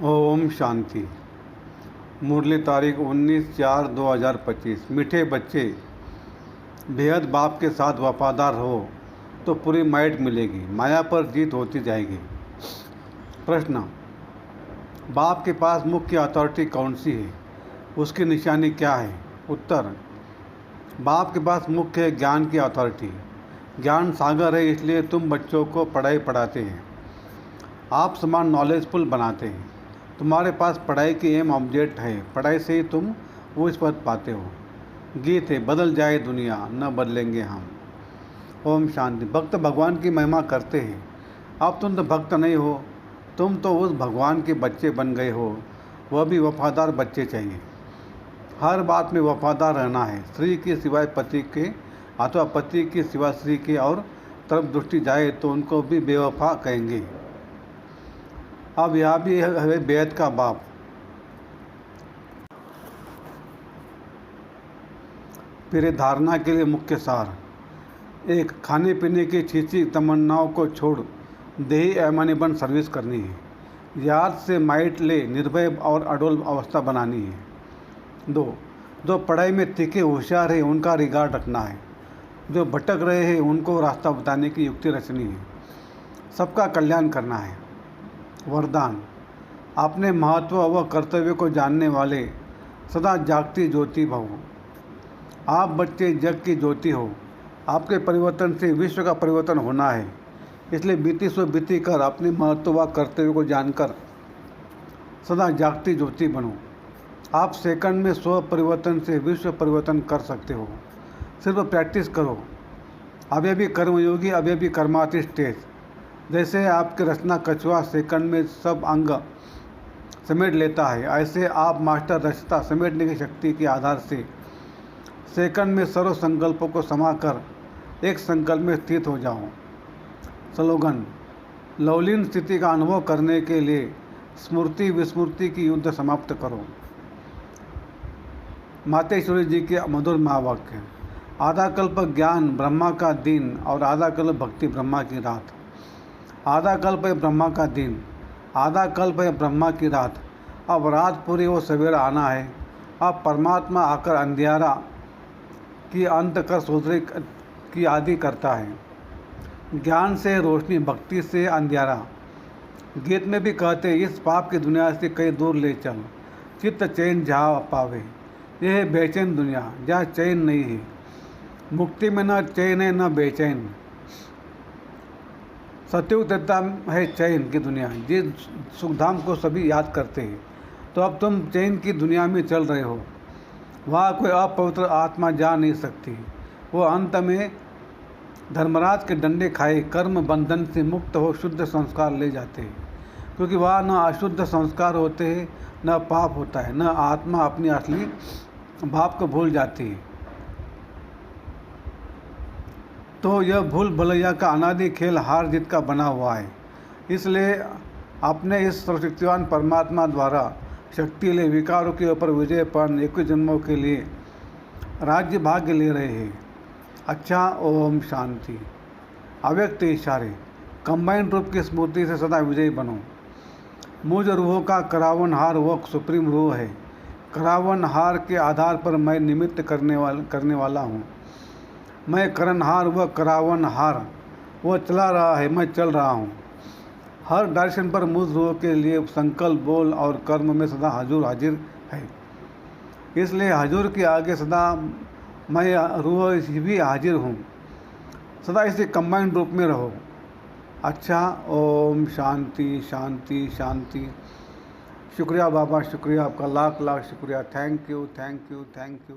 ओम शांति। मुरली तारीख 19/4/2025। मीठे बच्चे, बेहद बाप के साथ वफादार हो तो पूरी माइट मिलेगी, माया पर जीत होती जाएगी। प्रश्न: बाप के पास मुख्य अथॉरिटी कौन सी है, उसकी निशानी क्या है? उत्तर: बाप के पास मुख्य है ज्ञान की अथॉरिटी। ज्ञान सागर है, इसलिए तुम बच्चों को पढ़ाई पढ़ाते हैं। आप समान नॉलेजफुल बनाते हैं। तुम्हारे पास पढ़ाई की एम ऑब्जेक्ट है, पढ़ाई से ही तुम उस पद पाते हो। गीत है, बदल जाए दुनिया न बदलेंगे हम। ओम शांति। भक्त भगवान की महिमा करते हैं। अब तुम तो भक्त नहीं हो, तुम तो उस भगवान के बच्चे बन गए हो। वह भी वफादार बच्चे चाहिए। हर बात में वफादार रहना है। स्त्री के सिवाय पति के अथवा पति के सिवा स्त्री के और तरफ दृष्टि जाए तो उनको भी बेवफा कहेंगे। अब यह भी है बेहद का बाप। फिर धारणा के लिए मुख्य सार: 1. खाने पीने की छीछी तमन्नाओं को छोड़ देही ऐमानी बन सर्विस करनी है। याद से माइट ले निर्भय और अडोल अवस्था बनानी है। 2. जो पढ़ाई में तीखे होशियार है उनका रिगार्ड रखना है। जो भटक रहे हैं उनको रास्ता बताने की युक्ति रचनी है। सबका कल्याण करना है। वरदान: अपने महत्व व कर्तव्य को जानने वाले सदा जागती ज्योति भव। आप बच्चे जग की ज्योति हो। आपके परिवर्तन से विश्व का परिवर्तन होना है, इसलिए बीती सो बीती कर अपने महत्व व कर्तव्य को जानकर सदा जागती ज्योति बनो। आप सेकंड में स्व परिवर्तन से विश्व परिवर्तन कर सकते हो। सिर्फ प्रैक्टिस करो। अभी भी कर्मयोगी, अभी भी कर्माती स्टेज। जैसे आपके रचना कछुआ सेकंड में सब अंग समेट लेता है, ऐसे आप मास्टर रचता समेटने की शक्ति के आधार से सेकंड में सर्व संकल्पों को समाकर एक संकल्प में स्थित हो जाओ। स्लोगन: लवलीन स्थिति का अनुभव करने के लिए स्मृति विस्मृति की युद्ध समाप्त करो। मातेश्वरी जी के मधुर महावाक्य: आधा कल्प ज्ञान ब्रह्मा का दिन और आधा कल्प भक्ति ब्रह्मा की रात। आधा कल्प है ब्रह्मा का दिन, आधा कल्प है ब्रह्मा की रात। अब रात पूरी हो सवेरा आना है। अब परमात्मा आकर अंधियारा की अंत कर सोचने की आदि करता है। ज्ञान से रोशनी, भक्ति से अंधियारा। गीत में भी कहते, इस पाप की दुनिया से कहीं दूर ले चल, चित्त चैन जहाँ पावे। यह है बेचैन दुनिया जहाँ चैन नहीं है। मुक्ति में न चैन है न बेचैन। सत्युग देता है चैन की दुनिया, जिस सुखधाम को सभी याद करते हैं। तो अब तुम चैन की दुनिया में चल रहे हो। वहाँ कोई अपवित्र आत्मा जा नहीं सकती। वो अंत में धर्मराज के डंडे खाए कर्म बंधन से मुक्त हो शुद्ध संस्कार ले जाते हैं, क्योंकि वहाँ न अशुद्ध संस्कार होते हैं न पाप होता है, न आत्मा अपनी असली भाव को भूल जाती है। तो यह भूल भुलैया का अनादि खेल हार जीत का बना हुआ है। इसलिए अपने इस सर्वशक्तिवान परमात्मा द्वारा शक्ति ले विकारों के ऊपर विजय पाने 21 जन्मों के लिए राज्य भाग्य ले रहे हैं। अच्छा, ओम शांति। अव्यक्त इशारे: कंबाइंड रूप की स्मृति से सदा विजयी बनो। मुझ रूहों का करावन हार वो सुप्रीम रूह है। करावन हार के आधार पर मैं निमित्त करने वाला हूँ। मैं करनहार व करावनहार। वह चला रहा है, मैं चल रहा हूँ। हर डायरेक्शन पर मुझ रूह के लिए संकल्प, बोल और कर्म में सदा हजूर हाजिर है। इसलिए हजूर के आगे सदा मैं रूह भी हाजिर हूँ। सदा इसी कंबाइंड रूप में रहो। अच्छा, ओम शांति शांति शांति। शुक्रिया बाबा, शुक्रिया आपका, लाख लाख शुक्रिया। Thank you thank you thank you.